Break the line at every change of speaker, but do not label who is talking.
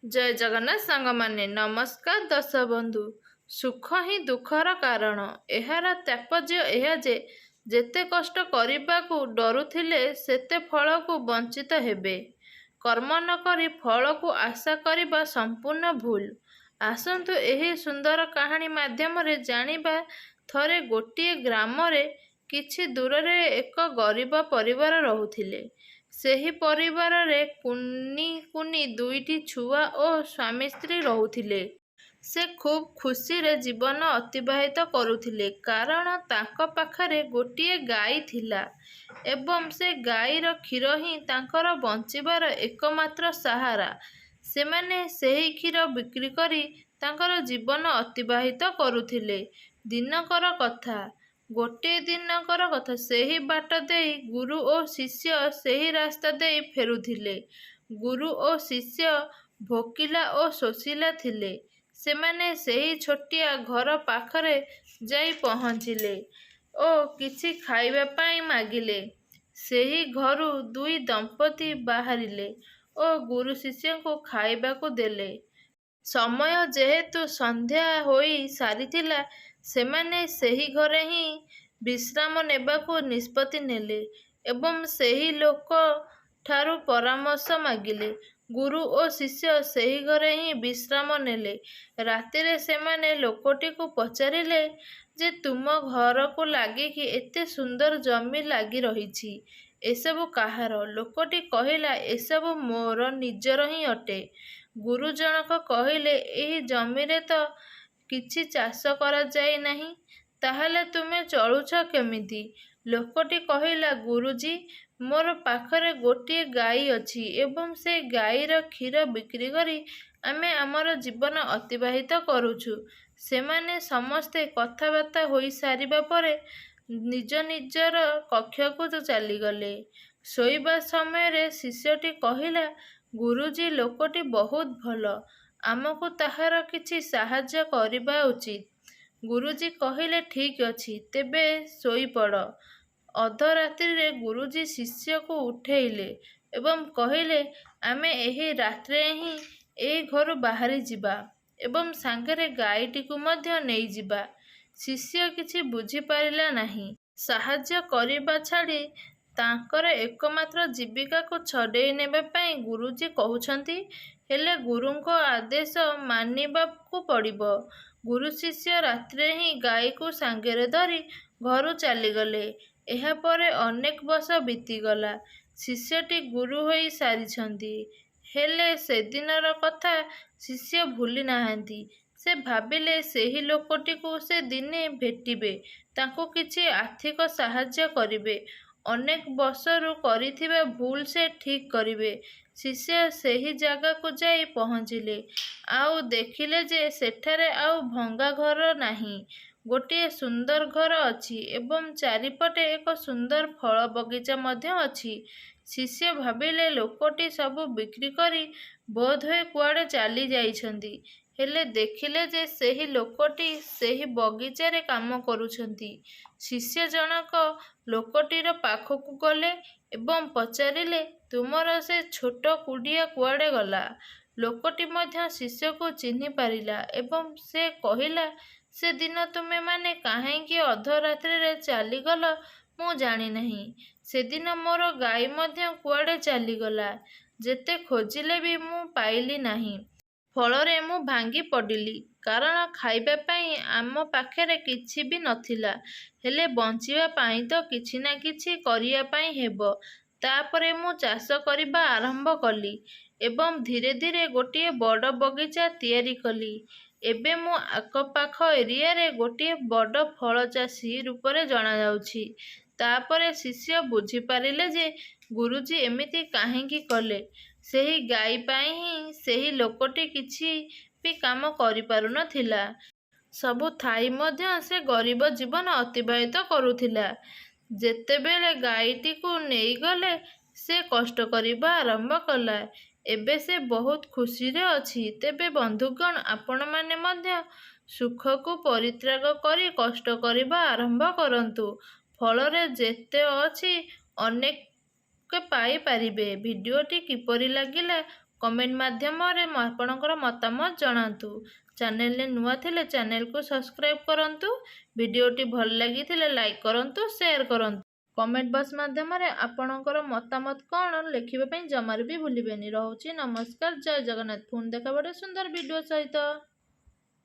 जय जगन्नाथ सांगमाने नमस्कार दर्शक बंधु। सुख ही दुखर कारण। एहार तात्पर्य एहा जे जेते कष्ट करबाकू डरुथिले सेते फलकू वंचित हेबे। कर्म न करी फलकू आशा करिबा संपूर्ण भूल। आसंतु एही सुंदर कहानी माध्यम रे जानिबा थरे गोटिए ग्रामरे किछि दूररे एक गरीब परिवार रहुथिले। ସେହି ପରିବାରରେ କୁନି କୁନି ଦୁଇଟି ଛୁଆ ଓ ସ୍ୱାମୀ ସ୍ତ୍ରୀ ରହୁଥିଲେ। ସେ ଖୁବ୍ ଖୁସିରେ ଜୀବନ ଅତିବାହିତ କରୁଥିଲେ, କାରଣ ତାଙ୍କ ପାଖରେ ଗୋଟିଏ ଗାଈ ଥିଲା ଏବଂ ସେ ଗାଈର କ୍ଷୀର ହିଁ ତାଙ୍କର ବଞ୍ଚିବାର ଏକମାତ୍ର ସାହାରା। ସେମାନେ ସେହି କ୍ଷୀର ବିକ୍ରି କରି ତାଙ୍କର ଜୀବନ ଅତିବାହିତ କରୁଥିଲେ। ଦିନକର କଥା, ଗୋଟିଏ ଦିନକର କଥା, ସେହି ବାଟ ଦେଇ ଗୁରୁ ଓ ଶିଷ୍ୟ ସେହି ରାସ୍ତା ଦେଇ ଫେରୁଥିଲେ। ଗୁରୁ ଓ ଶିଷ୍ୟ ଭୋକିଲା ଓ ଶୋଷିଲା ଥିଲେ। ସେମାନେ ସେହି ଛୋଟିଆ ଘର ପାଖରେ ଯାଇ ପହଞ୍ଚିଲେ ଓ କିଛି ଖାଇବା ପାଇଁ ମାଗିଲେ। ସେହି ଘରୁ ଦୁଇ ଦମ୍ପତି ବାହାରିଲେ ଓ ଗୁରୁ ଶିଷ୍ୟଙ୍କୁ ଖାଇବାକୁ ଦେଲେ। ସମୟ ଯେହେତୁ ସନ୍ଧ୍ୟା ହୋଇ ସାରିଥିଲା, ସେମାନେ ସେହି ଘରେ ହିଁ ବିଶ୍ରାମ ନେବାକୁ ନିଷ୍ପତ୍ତି ନେଲେ ଏବଂ ସେହି ଲୋକ ଠାରୁ ପରାମର୍ଶ ମାଗିଲେ। ଗୁରୁ ଓ ଶିଷ୍ୟ ସେହି ଘରେ ହିଁ ବିଶ୍ରାମ ନେଲେ। ରାତିରେ ସେମାନେ ଲୋକଟିକୁ ପଚାରିଲେ ଯେ ତୁମ ଘରକୁ ଲାଗିକି ଏତେ ସୁନ୍ଦର ଜମି ଲାଗି ରହିଛି, ଏସବୁ କାହାର? ଲୋକଟି କହିଲା, ଏସବୁ ମୋର ନିଜର ହିଁ ଅଟେ। ଗୁରୁ ଜଣକ କହିଲେ, ଏହି ଜମିରେ ତ କିଛି ଚାଷ କରାଯାଇ ନାହିଁ, ତାହେଲେ ତୁମେ ଚଳୁଛ କେମିତି? ଲୋକଟି କହିଲା, ଗୁରୁଜୀ, ମୋର ପାଖରେ ଗୋଟିଏ ଗାଈ ଅଛି ଏବଂ ସେ ଗାଈର କ୍ଷୀର ବିକ୍ରି କରି ଆମେ ଆମର ଜୀବନ ଅତିବାହିତ କରୁଛୁ। ସେମାନେ ସମସ୍ତେ କଥାବାର୍ତ୍ତା ହୋଇସାରିବା ପରେ ନିଜ ନିଜର କକ୍ଷକୁ ଚାଲିଗଲେ। ଶୋଇବା ସମୟରେ ଶିଷ୍ୟଟି କହିଲା, ଗୁରୁଜୀ, ଲୋକଟି ବହୁତ ଭଲ, ଆମକୁ ତାହାର କିଛି ସାହାଯ୍ୟ କରିବା ଉଚିତ। ଗୁରୁଜୀ କହିଲେ, ଠିକ୍ ଅଛି, ତେବେ ଶୋଇପଡ଼। ଅର୍ଦ୍ଧରାତ୍ରିରେ ଗୁରୁଜୀ ଶିଷ୍ୟକୁ ଉଠେଇଲେ ଏବଂ କହିଲେ, ଆମେ ଏହି ରାତ୍ରିରେ ହିଁ ଏହି ଘରୁ ବାହାରି ଯିବା ଏବଂ ସାଙ୍ଗରେ ଗାଈଟିକୁ ମଧ୍ୟ ନେଇଯିବା। ଶିଷ୍ୟ କିଛି ବୁଝିପାରିଲା ନାହିଁ। ସାହାଯ୍ୟ କରିବା ଛାଡ଼ି ତାଙ୍କର ଏକମାତ୍ର ଜୀବିକାକୁ ଛଡ଼େଇ ନେବା ପାଇଁ ଗୁରୁଜୀ କହୁଛନ୍ତି, ହେଲେ ଗୁରୁଙ୍କ ଆଦେଶ ମାନିବାକୁ ପଡ଼ିବ। ଗୁରୁ ଶିଷ୍ୟ ରାତିରେ ହିଁ ଗାଈକୁ ସାଙ୍ଗରେ ଧରି ଘରୁ ଚାଲିଗଲେ। ଏହାପରେ ଅନେକ ବର୍ଷ ବିତିଗଲା। ଶିଷ୍ୟଟି ଗୁରୁ ହୋଇ ସାରିଛନ୍ତି, ହେଲେ ସେଦିନର କଥା ଶିଷ୍ୟ ଭୁଲି ନାହାନ୍ତି। ସେ ଭାବିଲେ ସେହି ଲୋକଟିକୁ ସେ ଦିନେ ଭେଟିବେ, ତାଙ୍କୁ କିଛି ଆର୍ଥିକ ସାହାଯ୍ୟ କରିବେ, ଅନେକ ବର୍ଷରୁ କରିଥିବା ଭୁଲ ସେ ଠିକ୍ କରିବେ। ଶିଷ୍ୟ ସେହି ଜାଗାକୁ ଯାଇ ପହଞ୍ଚିଲେ ଆଉ ଦେଖିଲେ ଯେ ସେଠାରେ ଆଉ ଭଙ୍ଗା ଘର ନାହିଁ, ଗୋଟିଏ ସୁନ୍ଦର ଘର ଅଛି ଏବଂ ଚାରିପଟେ ଏକ ସୁନ୍ଦର ଫଳ ବଗିଚା ମଧ୍ୟ ଅଛି। ଶିଷ୍ୟ ଭାବିଲେ ଲୋକଟି ସବୁ ବିକ୍ରି କରି ବୋଧହୁଏ କୁଆଡ଼େ ଚାଲି ଯାଇଛନ୍ତି, ହେଲେ ଦେଖିଲେ ଯେ ସେହି ଲୋକଟି ସେହି ବଗିଚାରେ କାମ କରୁଛନ୍ତି। ଶିଷ୍ୟ ଜଣକ ଲୋକଟିର ପାଖକୁ ଗଲେ ଏବଂ ପଚାରିଲେ, ତୁମର ସେ ଛୋଟ କୁଡ଼ିଆ କୁଆଡ଼େ ଗଲା? ଲୋକଟି ମଧ୍ୟ ଶିଷ୍ୟକୁ ଚିହ୍ନି ପାରିଲା ଏବଂ ସେ କହିଲା, ସେଦିନ ତୁମେମାନେ କାହିଁକି ଅର୍ଦ୍ଧରାତ୍ରିରେ ଚାଲିଗଲ ମୁଁ ଜାଣିନାହିଁ। ସେଦିନ ମୋର ଗାଈ ମଧ୍ୟ କୁଆଡ଼େ ଚାଲିଗଲା। ଯେତେ ଖୋଜିଲେ ବି ମୁଁ ପାଇଲି ନାହିଁ। ଫଳରେ ମୁଁ ଭାଙ୍ଗି ପଡ଼ିଲି, କାରଣ ଖାଇବା ପାଇଁ ଆମ ପାଖରେ କିଛି ବି ନଥିଲା। ହେଲେ ବଞ୍ଚିବା ପାଇଁ ତ କିଛି ନା କିଛି କରିବା ପାଇଁ ହେବ। ତାପରେ ମୁଁ ଚାଷ କରିବା ଆରମ୍ଭ କଲି ଏବଂ ଧୀରେ ଧୀରେ ଗୋଟିଏ ବଡ଼ ବଗିଚା ତିଆରି କଲି। ଏବେ ମୁଁ ଆଖପାଖ ଏରିଆରେ ଗୋଟିଏ ବଡ଼ ଫଳ ଚାଷୀ ରୂପରେ ଜଣାଯାଉଛି। ତାପରେ ଶିଷ୍ୟ ବୁଝିପାରିଲେ ଯେ ଗୁରୁଜୀ ଏମିତି କାହିଁକି କଲେ। ସେହି ଗାଈ ପାଇଁ ହିଁ ସେହି ଲୋକଟି କିଛି ବି କାମ କରିପାରୁନଥିଲା। ସବୁ ଥାଇ ମଧ୍ୟ ସେ ଗରିବ ଜୀବନ ଅତିବାହିତ କରୁଥିଲା। ଯେତେବେଳେ ଗାଈଟିକୁ ନେଇଗଲେ, ସେ କଷ୍ଟ କରିବା ଆରମ୍ଭ କଲା। ଏବେ ସେ ବହୁତ ଖୁସିରେ ଅଛି। ତେବେ ବନ୍ଧୁଗଣ, ଆପଣମାନେ ମଧ୍ୟ ସୁଖକୁ ପରିତ୍ୟାଗ କରି କଷ୍ଟ କରିବା ଆରମ୍ଭ କରନ୍ତୁ। ଫଳରେ ଯେତେ ଅଛି ଅନେକ ପାଇପାରିବେ। ଭିଡ଼ିଓଟି କିପରି ଲାଗିଲା କମେଣ୍ଟ ମାଧ୍ୟମରେ ଆପଣଙ୍କର ମତାମତ ଜଣାନ୍ତୁ। ଚ୍ୟାନେଲରେ ନୂଆ ଥିଲେ ଚ୍ୟାନେଲକୁ ସବସ୍କ୍ରାଇବ୍ କରନ୍ତୁ। ଭିଡ଼ିଓଟି ଭଲ ଲାଗିଥିଲେ ଲାଇକ୍ କରନ୍ତୁ, ସେୟାର କରନ୍ତୁ। କମେଣ୍ଟ ବକ୍ସ ମାଧ୍ୟମରେ ଆପଣଙ୍କର ମତାମତ କ'ଣ ଲେଖିବା ପାଇଁ ଜମାରୁ ବି ଭୁଲିବେନି। ରହୁଛି ନମସ୍କାର, ଜୟ ଜଗନ୍ନାଥ। ପୁଣି ଦେଖା ଗୋଟେ ସୁନ୍ଦର ଭିଡ଼ିଓ ସହିତ।